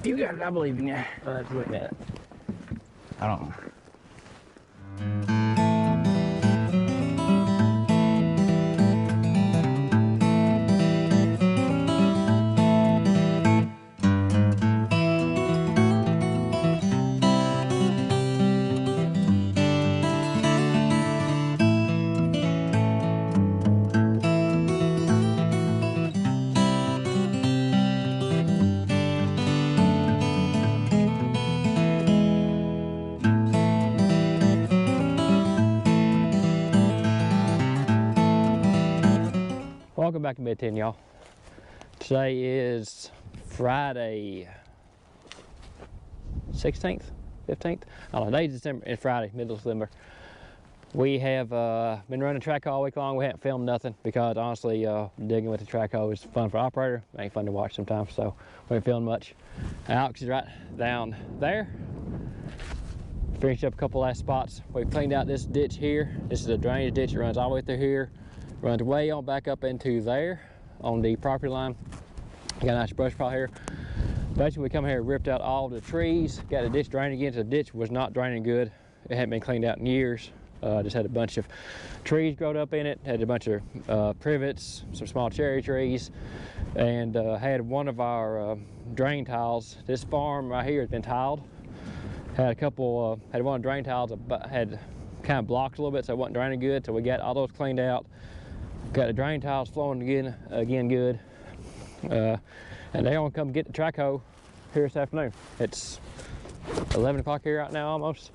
You got it, I believe in you. Let's look at it. I don't know. Welcome back to Bed 10, y'all. Today is Friday 16th, 15th. I don't know, today's December, it's Friday, middle of December. We have been running Trackhoe all week long. We haven't filmed nothing because honestly, digging with the Trackhoe is fun for operator. It ain't fun to watch sometimes, so we haven't filmed much. Alex is right down there. Finished up a couple last spots. We've cleaned out this ditch here. This is a drainage ditch that runs all the way through here. Runs way on back up into there on the property line. Got a nice brush pile here. Basically, we come here and ripped out all the trees. Got the ditch drained again. So the ditch was not draining good. It hadn't been cleaned out in years. Just had a bunch of trees growed up in it. Had a bunch of privets, some small cherry trees, and had one of our drain tiles. This farm right here has been tiled. Had a couple, had one of the drain tiles that had kind of blocked a little bit, so it wasn't draining good. So we got all those cleaned out. Got the drain tiles flowing again good. And they're gonna come get the Trackhoe here this afternoon. It's 11 o'clock here right now almost.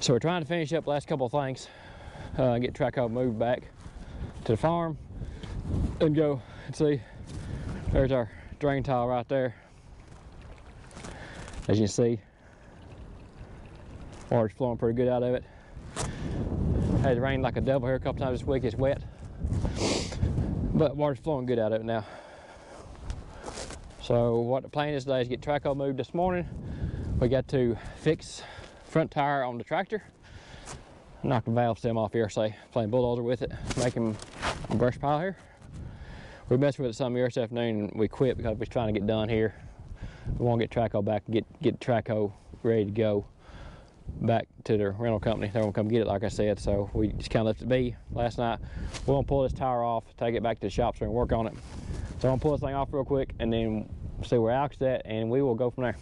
So we're trying to finish up the last couple of things. Get Trackhoe moved back to the farm and go and see. There's our drain tile right there. As you can see, water's flowing pretty good out of it. Had it rained like a devil here a couple times this week. It's wet, but water's flowing good out of it now. So what the plan is today is get Trackhoe moved this morning. We got to fix front tire on the tractor. Knock the valve stem off here, say, playing bulldozer with it, making a brush pile here. We messed with it some yesterday afternoon and we quit because we was trying to get done here. We want to get Trackhoe back and get Trackhoe ready to go back to the rental company. They're gonna come get it, like I said. So we just kind of left it be last night. We're gonna pull this tire off, take it back to the shop so we can work on it. So I'm gonna pull this thing off real quick and then see where Alex is at, and we will go from there.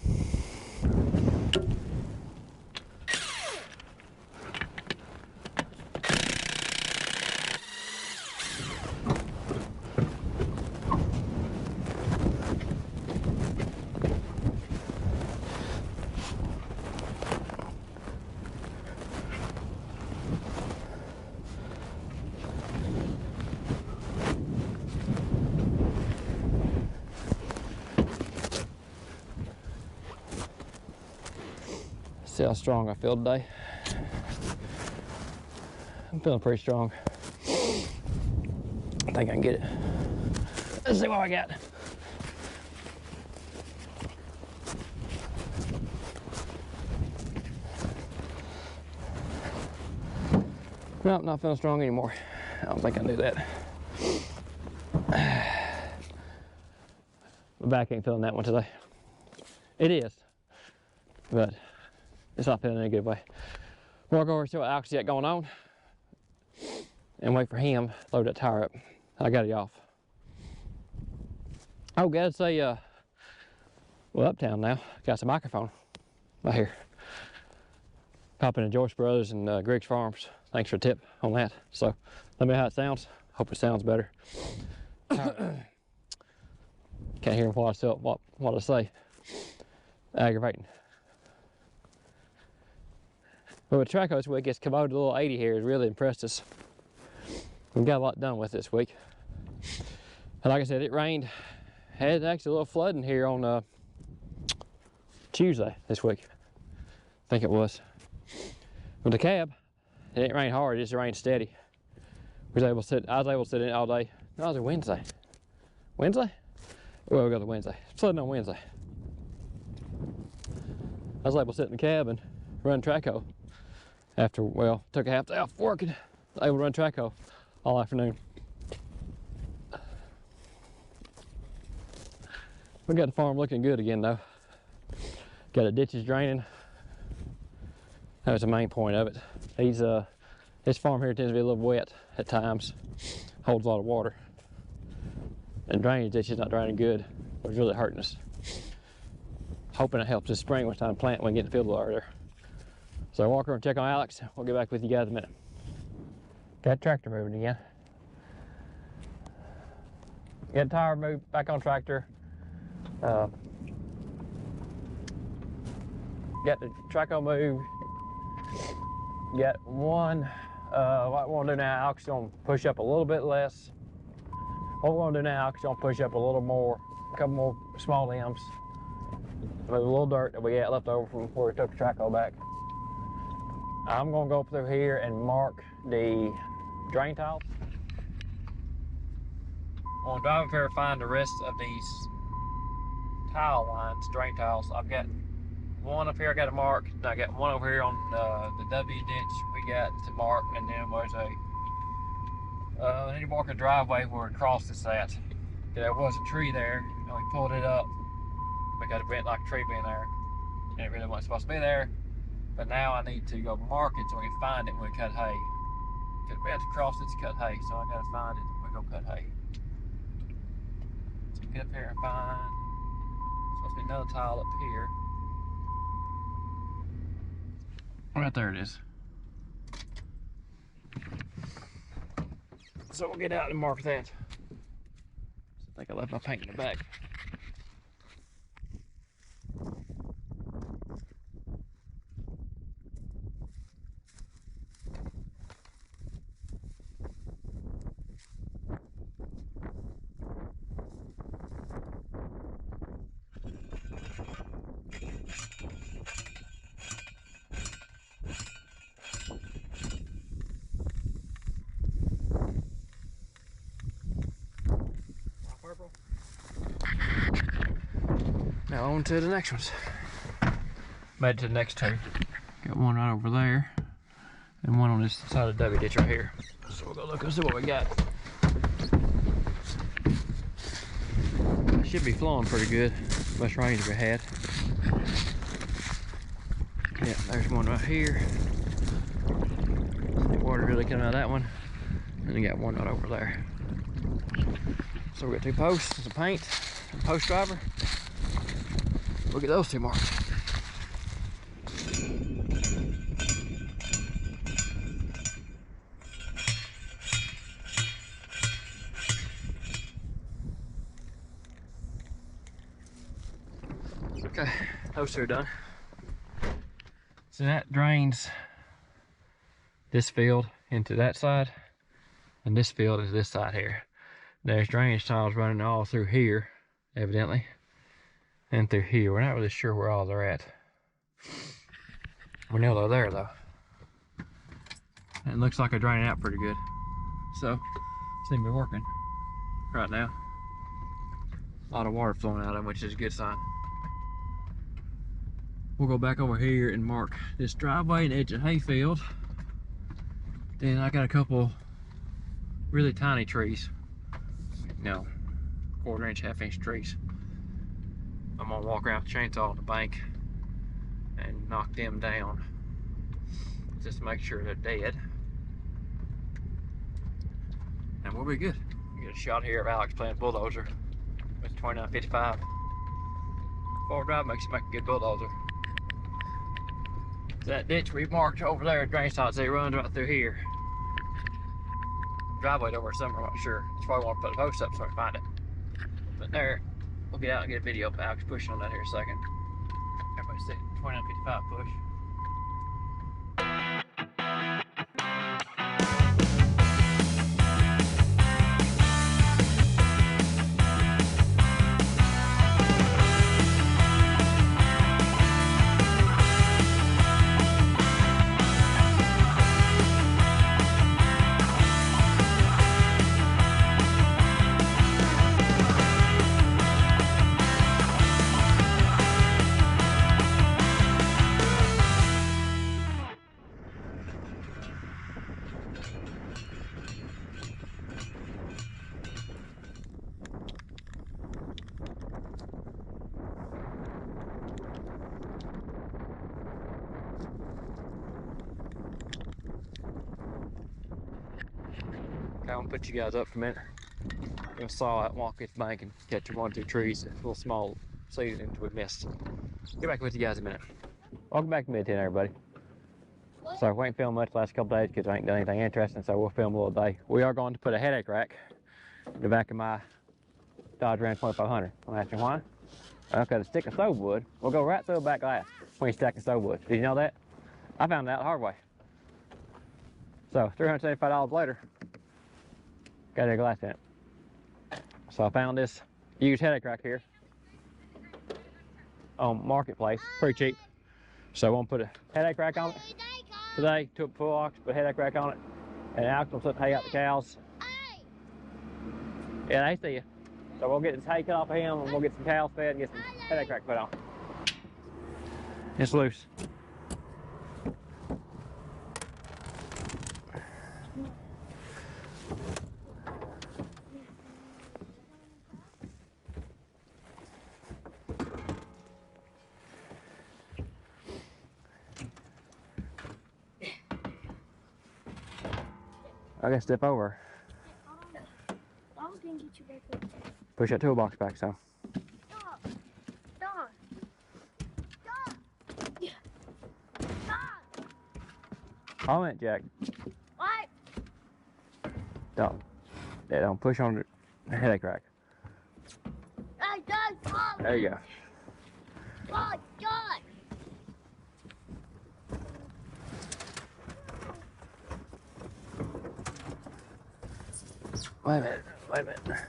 See how strong I feel today. I'm feeling pretty strong. I think I can get it. Let's see what I got. Nope, not feeling strong anymore. I don't think I knew that. My back ain't feeling that one today. It is, but it's not feeling in a good way. We'll go over and see what Alex got going on and wait for him to load that tire up. I got it off. Oh, gotta say, well, uptown now, got some microphone right here. Popping to Joyce Brothers and Greg's Farms. Thanks for the tip on that. So let me know how it sounds. Hope it sounds better. Can't hear what I say. Aggravating. But with Trackhoe this week, it's come over to the little 80 here. It's really impressed us. We got a lot done with this week. And like I said, it rained. Had actually a little flooding here on Tuesday this week. I think it was. With the cab, it didn't rain hard, it just rained steady. I was able to sit in it all day. No, it was a Wednesday. Wednesday? Well, we got to Wednesday. Flooding on Wednesday. I was able to sit in the cab and run Trackhoe. After, well, took a half day off working. I was able to run Trackhoe all afternoon. We got the farm looking good again though. Got the ditches draining. That was the main point of it. This farm here tends to be a little wet at times. Holds a lot of water. And drainage ditch is not draining good. It was really hurting us. Hoping it helps this spring when it's time to plant, we can get the field a little earlier. So I'll walk over and check on Alex. We'll get back with you guys in a minute. Got tractor moving again. Got tire moved back on tractor. Got the Trackhoe moved. Got one. What we're gonna do now, Alex is gonna push up a little bit less. What we're gonna do now, Alex is gonna push up a little more, a couple more small limbs. With a little dirt that we got left over from where we took the Trackhoe back. I'm gonna go up through here and mark the drain tiles. I'm gonna drive up here and find the rest of these tile lines, drain tiles. I've got one up here I got to mark, and I got one over here on the W ditch we got to mark, and then there's I need to mark a driveway where it crosses that. There was a tree there, and we pulled it up because it went like a tree being there, and it really wasn't supposed to be there. But now I need to go mark it so we can find it when we cut hay. Because we have to cross it to cut hay, so I got to find it when we go cut hay. So get up here and find, there's supposed to be another tile up here. Right there it is. So we'll get out and mark that. I think I left my paint in the back. Now on to the next ones. Made it to the next two. Got one right over there, and one on this side of the W ditch right here. So we'll go look and see what we got. Should be flowing pretty good. Much rain we had. Yeah, there's one right here. See water really coming out of that one. And you got one right over there. So we got two posts, some paint, and a post driver. We'll get those two marked. Okay, those two are done. So that drains this field into that side, and this field is this side here. There's drainage tiles running all through here, evidently, and through here. We're not really sure where all they're at. We know they're there though. And it looks like they're draining out pretty good. So, seem to be working right now. A lot of water flowing out of them, which is a good sign. We'll go back over here and mark this driveway and edge of hayfield. Then I got a couple really tiny trees. No, 1/4 inch, 1/2 inch trees. I'm gonna walk around with the chainsaw on the bank and knock them down just to make sure they're dead. And we'll be good. Get a shot here of Alex playing bulldozer with 2955. 4-wheel drive makes it make a good bulldozer. That ditch we marked over there, drainage tiles, they run right through here. Driveway over somewhere, I'm not sure. That's why I want to put a post up so I can find it. But there, we'll get out and get a video of Alex pushing on that here in a second. Everybody see 2955 push. I'm gonna put you guys up for a minute. I'm gonna saw out and walk this bank and catch one or two trees, a little small seedlings we missed. Get back with you guys in a minute. Welcome back to Mid-10, everybody. So we ain't filmed much the last couple days because I ain't done anything interesting, so we'll film a little day. We are going to put a headache rack in the back of my Dodge Ram 2500. I'm asking why? Okay, to stick a stove wood will go right through the back glass when you stack the stove wood. Did you know that? I found it out the hard way. So $375 later, got a glass in it. So I found this used headache rack here on Marketplace, pretty cheap. So I'm gonna put a headache rack on it today. Took full ox, put a headache rack on it, and Alex will put hay out the cows. Yeah, they see you. So we'll get this hay cut off of him, and we'll get some cows fed and get some headache rack put on. It's loose. I gotta step over. Push that toolbox back some. Hold on, Jack. What? Don't. Yeah, don't push on the headache rack. There you go. God. Wait a minute.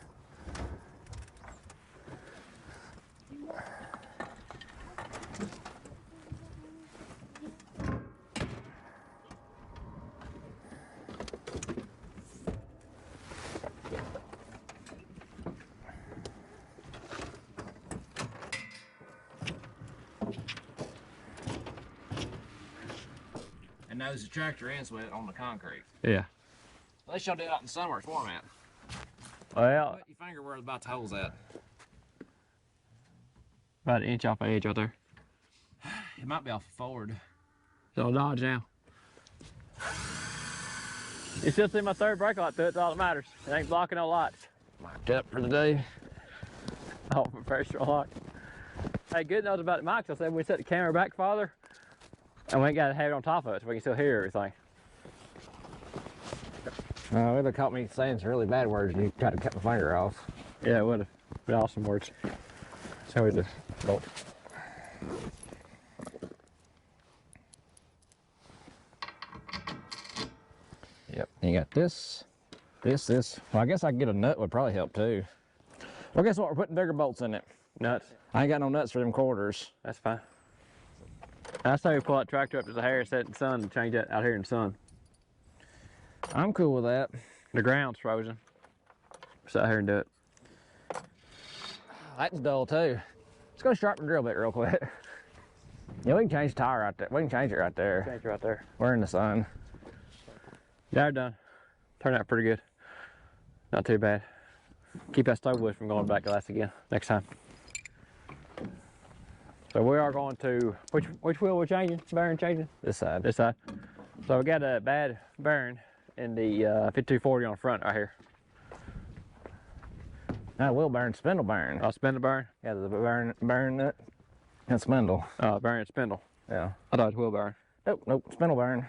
And nose the tractor ends with it on the concrete. Yeah. At least y'all did it out in the sun where it's warm at. Well, Put your finger where about the hole's at. about an inch off the edge right there. It might be off forward. So Dodge now. You still see my third brake light through it, that's all that matters. It ain't blocking no lights. Marked up for the day. Oh, professional lock. Hey, good note about the mics. I said we set the camera back farther and we ain't got to have it on top of it so we can still hear everything. It would have caught me saying some really bad words and you tried to cut my finger off. Yeah, it would have been awesome words. So we just bolt. Yep, and you got this. Well, I guess I could get a nut would probably help too. Well, guess what? We're putting bigger bolts in it. Nuts. I ain't got no nuts for them quarters. That's fine. I say we pull that tractor up to the hair, set it in the sun, and change that out here in the sun. I'm cool with that. The ground's frozen. Sit out here and do it. That's dull too. Let's go sharpen the drill bit real quick. Yeah, we can change the tire right there. We can change it right there. Change it right there. We're in the sun. Yeah, we're done. Turned out pretty good. Not too bad. Keep that stove wood from going back glass again next time. So we are going to, which wheel we're changing? Bearing changing? This side. This side. So we got a bad bearing in the 5240 on the front right here. Not wheel bearing, spindle bearing. Oh, spindle bearing? Yeah, the bearing nut and spindle. Oh, bearing and spindle. Yeah. I thought it was wheel bearing. Nope, spindle bearing.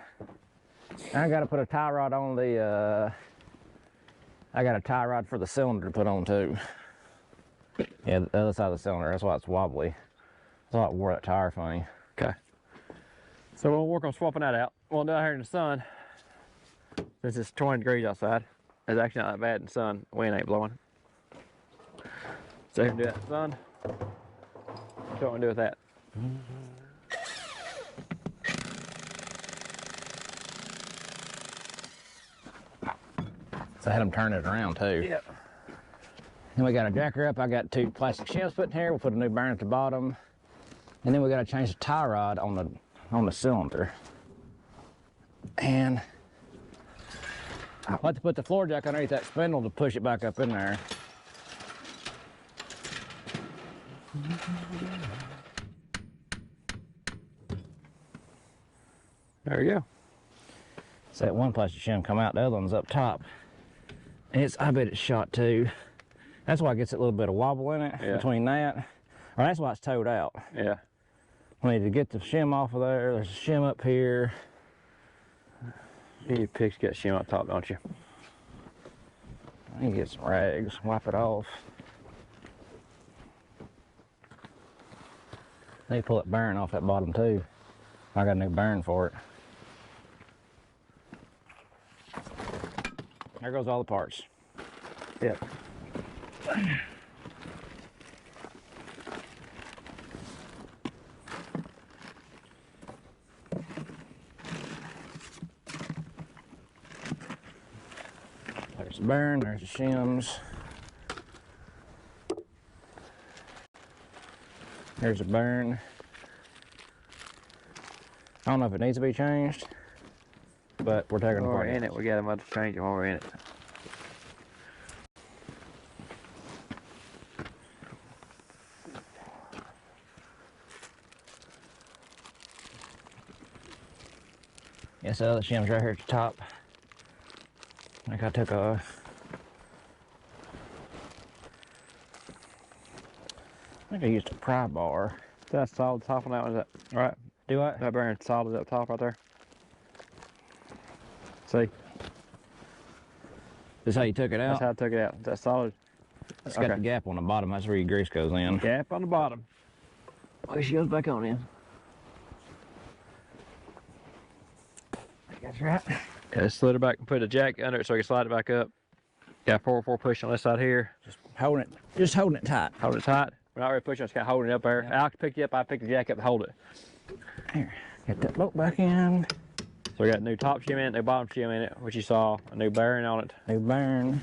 I got to put a tie rod on the, I got a tie rod for the cylinder to put on too. Yeah, the other side of the cylinder, that's why it's wobbly. That's why it wore that tire funny. Okay. So we'll work on swapping that out. We'll do it here in the sun. Since it's 20 degrees outside, it's actually not that bad in the sun. Wind ain't blowing. So you can do that in the sun. That's what we do with that. So I had them turn it around too. Yep. Then we got a jacker up. I got 2 plastic shims put in here. We'll put a new bearing at the bottom. And then we got to change the tie rod on the cylinder. And I'll have to put the floor jack underneath that spindle to push it back up in there. There you go. So that one plastic shim come out, the other one's up top. I bet it's shot too. That's why it gets a little bit of wobble in it between that. Or that's why it's towed out. Yeah. We need to get the shim off of there. There's a shim up here. You need picks to get shim up top, don't you? I need to get some rags, wipe it off. I need to pull that bearing off that bottom too. I got a new bearing for it. There goes all the parts. Yep. There's the bearing, there's the shims. There's a bearing. I don't know if it needs to be changed, but we're taking it While we're apart. in it, we got to change it while we're in it. Yeah, so the shim's right here at the top. Like I took off. I think I used a pry bar. That's solid top on that one, is that right? Do I? That bearing solid up top right there. See? This is how you took it That's out? how I took it out. That's solid. It's got the gap on the bottom. That's where your grease goes in. Gap on the bottom. Oh, she goes back on in. That's right. Yeah, just slid it back and put a jack under it so you can slide it back up. Got 4-4 push on this side here. Just holding it tight. Hold it tight. We're not really pushing, just kind of holding it up there. Yeah. Alex picked it up, I picked the jack up to hold it. Here, get that bolt back in. So we got a new top shim in it, new bottom shim in it, which you saw, a new bearing on it. New bearing.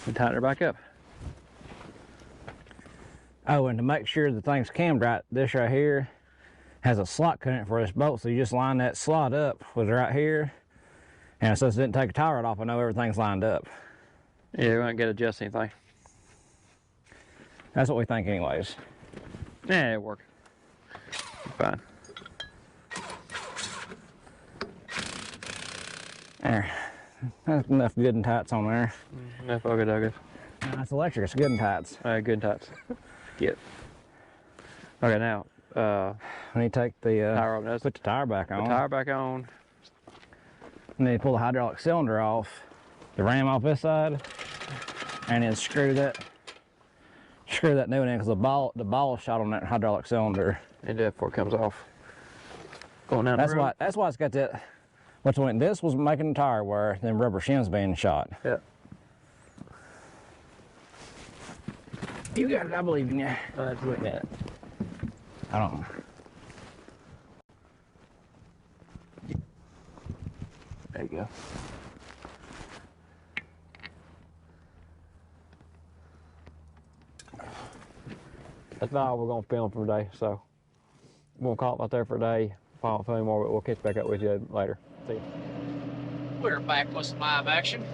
And tighten her back up. Oh, and to make sure the thing's cammed right, this right here has a slot cut in it for this bolt, so you just line that slot up with right here. And since it didn't take a tie rod off, I know everything's lined up. Yeah, we won't get to adjust anything. That's what we think anyways. Yeah, it'll work. Fine. There. That's enough good and tights on there. Enough ugly duggas. That's electric, it's good and tights. Alright, good and tights. Get. Okay, now, We need to take the, tire off. put the tire back on. Put the tire back on. And then pull the hydraulic cylinder off, the ram off this side, and then screw that new one in because the ball shot on that hydraulic cylinder. And do it before it comes off. Going down the road. That's why it's got that. This was making the tire wear, then rubber shims being shot. Yeah. You got it, I believe in you. Let's look at it. I don't know. There you go. That's not all we're going to film for today, so we'll call it right there for today. Follow film more, but we'll catch back up with you later. See you. We're back with some live action.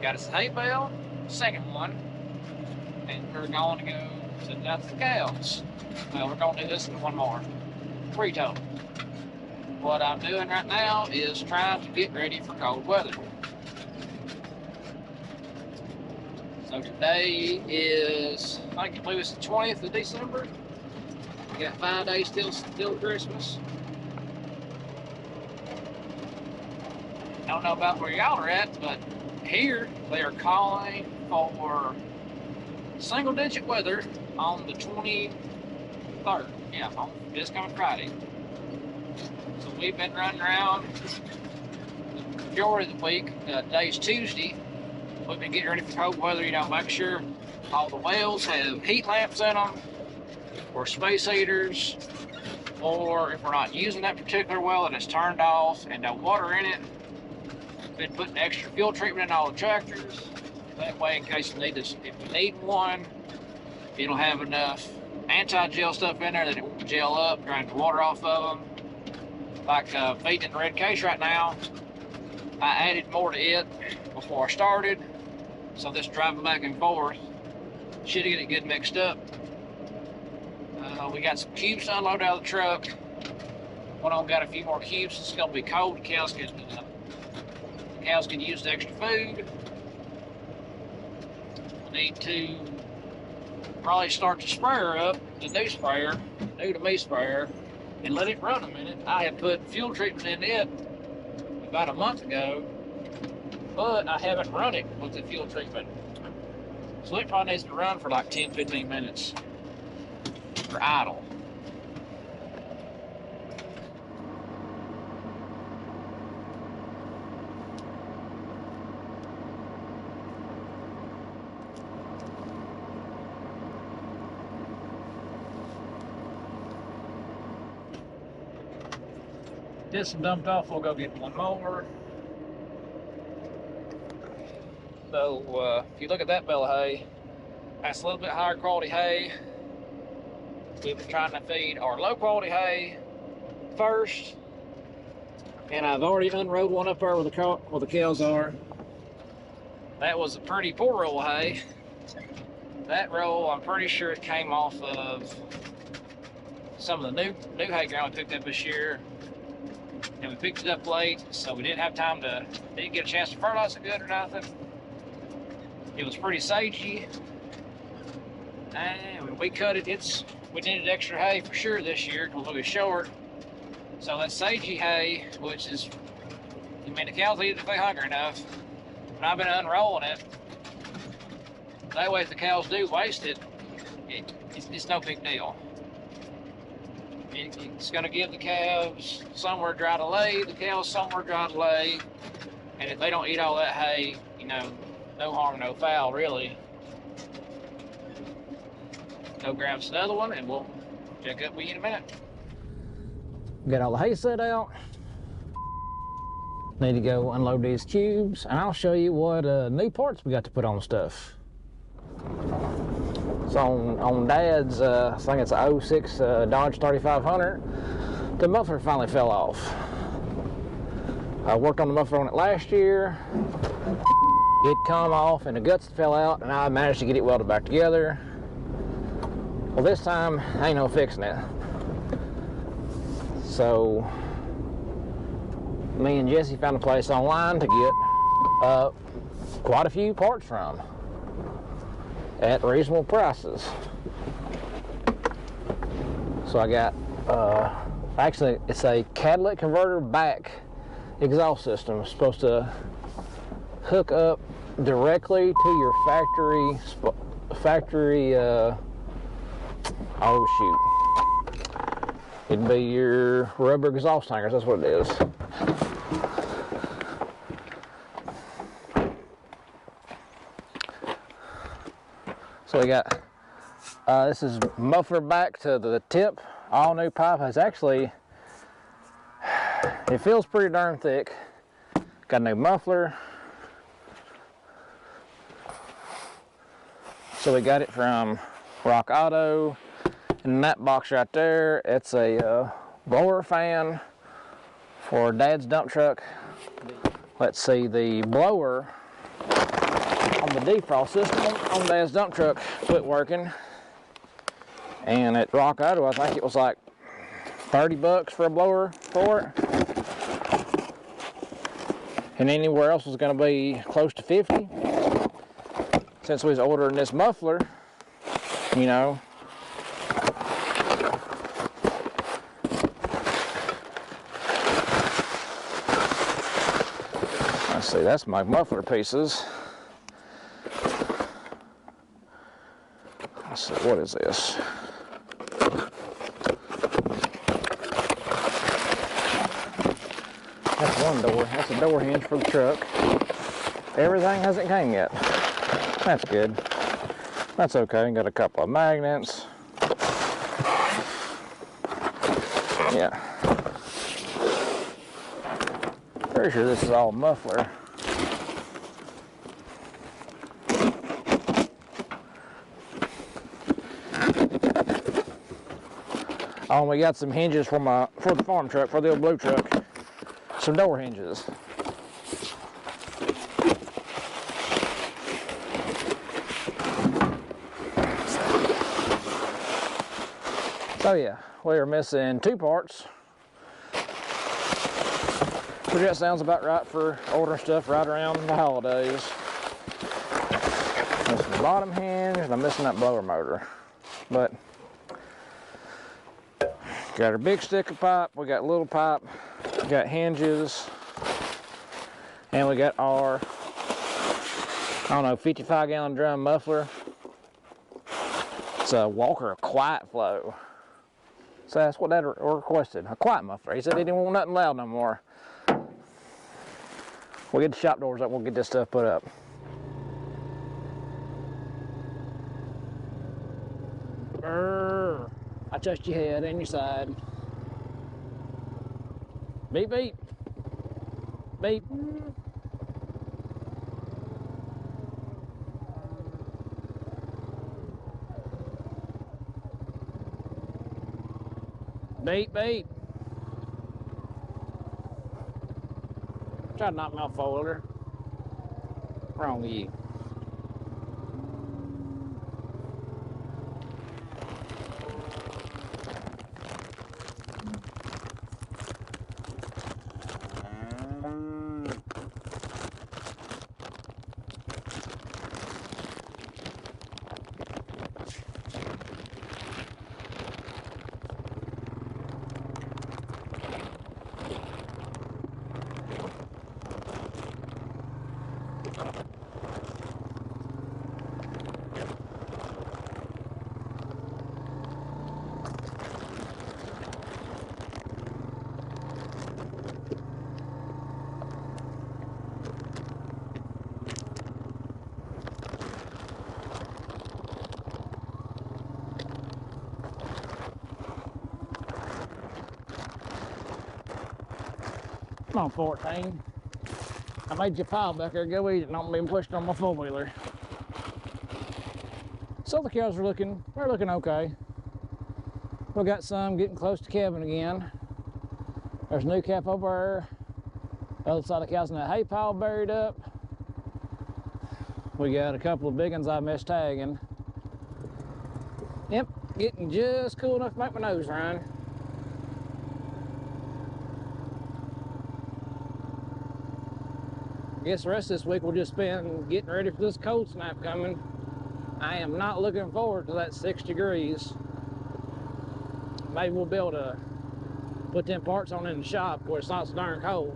Got us a hay bale, second one, and we're going to go send out the cows. Well, we're going to do this and one more. 3 total. What I'm doing right now is trying to get ready for cold weather. So today is, I believe it's the 20th of December. We got 5 days till Christmas. I don't know about where y'all are at, but here they are calling for single-digit weather on the 23rd. Yeah, on this coming Friday. So we've been running around the majority of the week. Today's Tuesday. We've been getting ready for cold weather. You know, make sure all the wells have heat lamps in them, or space heaters, or if we're not using that particular well and it's turned off and no water in it, been putting extra fuel treatment in all the tractors. That way, in case we need this, if we need one, it'll have enough anti-gel stuff in there that it won't gel up, drain the water off of them. Like feeding in the red case right now, I added more to it before I started, so this driving back and forth should get it good mixed up. We got some cubes to unload out of the truck. One of them got a few more cubes. It's gonna be cold. The cows catch me up. Cows can use the extra food. I need to probably start the sprayer up, the new sprayer, new to me sprayer, and let it run a minute. I had put fuel treatment in it about a month ago, but I haven't run it with the fuel treatment. So it probably needs to run for like 10-15 minutes for idle. This one dumped off, we'll go get one more. So if you look at that bale of hay, that's a little bit higher quality hay. We've been trying to feed our low quality hay first, and I've already unrolled one up there where the cows are. That was a pretty poor roll of hay. That roll, I'm pretty sure it came off of some of the new hay ground we picked up this year. And we picked it up late, so we didn't have time to, didn't get a chance to fertilize it good or nothing. It was pretty sagey. And when we cut it, we needed extra hay for sure this year because we were short. So that sagey hay, which is, I mean, the cows eat it if they're hungry enough. But I've been unrolling it. That way if the cows do waste it, it's no big deal. It's going to give the calves somewhere dry to lay, the cows somewhere dry to lay, and if they don't eat all that hay, you know, no harm, no foul, really. Go grab us another one, and we'll check up with you in a minute. Got all the hay set out. Need to go unload these cubes, and I'll show you what new parts we got to put on stuff. So on Dad's, I think it's a 06 Dodge 3500, the muffler finally fell off. I worked on the muffler on it last year. It come off and the guts fell out, and I managed to get it welded back together. Well, this time, ain't no fixing it. So, me and Jesse found a place online to get quite a few parts from at reasonable prices. So I got, actually it's a catalytic converter back exhaust system. It's supposed to hook up directly to your factory, oh shoot. It'd be your rubber exhaust tankers, that's what it is. So we got, this is muffler back to the tip, all new pipe. It's actually, it feels pretty darn thick. Got a new muffler. So we got it from Rock Auto. In that box right there, it's a blower fan for Dad's dump truck. Let's see, the blower on the defrost system on Dad's dump truck quit working, and at Rock Auto I think it was like 30 bucks for a blower for it, and anywhere else was going to be close to 50. Since we was ordering this muffler, you know, let's see, that's my muffler pieces. Let's see, what is this? That's one door. That's a door hinge for the truck. Everything hasn't came yet. That's good. That's okay. Got a couple of magnets. Yeah. Pretty sure this is all muffler. Oh, we got some hinges for the farm truck, for the old blue truck. Some door hinges. So yeah, we are missing two parts. Pretty that sounds about right for ordering stuff right around the holidays. Missing the bottom hinge, and I'm missing that blower motor. But got our big stick of pipe, we got little pipe, we got hinges, and we got our, I don't know, 55-gallon drum muffler. It's a Walker Quiet Flow. So that's what that requested, a quiet muffler. He said he didn't want nothing loud no more. We'll get the shop doors up, we'll get this stuff put up. I touched your head and your side. Beep, beep. Beep. Beep, beep. Try to knock me off folder. Wrong with you. Come on, 14. I made you pile back there. Go eat it. Not being pushed on my four-wheeler. So the cows are looking, they're looking okay. We got some getting close to calving again. There's a new calf over there. The other side of the cows in that hay pile buried up. We got a couple of big ones I missed tagging. Yep, getting just cool enough to make my nose run. I guess the rest of this week we'll just spend getting ready for this cold snap coming. I am not looking forward to that 6 degrees. Maybe we'll be able to put them parts on in the shop where it's not so darn cold.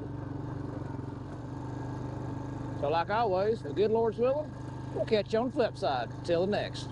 So like always, if the good Lord's willing, we'll catch you on the flip side. Till the next.